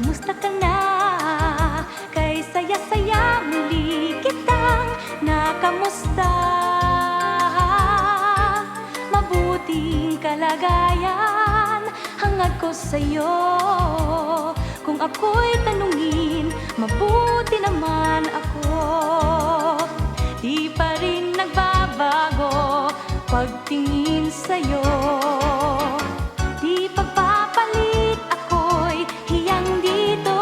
kamusta ka na? Kay saya-saya muli kitang nakamusta. Mabuting kalagayan hangad ko sa'yo. Kung ako'y tanungin, mabuti naman ako. Di pa rin nagbabago pagtingin sa'yo. Di pagpapalit, ako'y hiyang dito.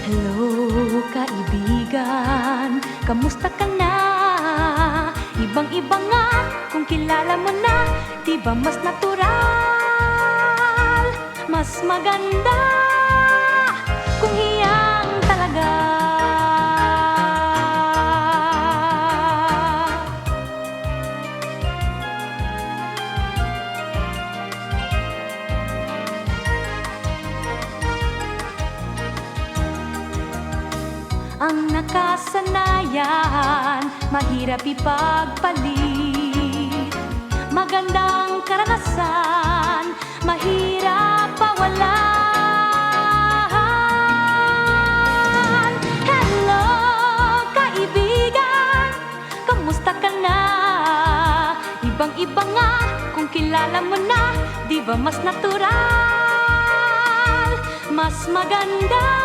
Hello, kaibigan, kamusta ka na? Ibang-iba nga kung kilala mo na. Di ba mas natural, mas maganda kung hiyang talaga. Ang nakasanayan, mahirap ipagpalit. Magandang karanasan, mahirap pawalan. Hello, kaibigan, kamusta ka na? Ibang-iba nga kung kilala mo na. Di ba mas natural, mas maganda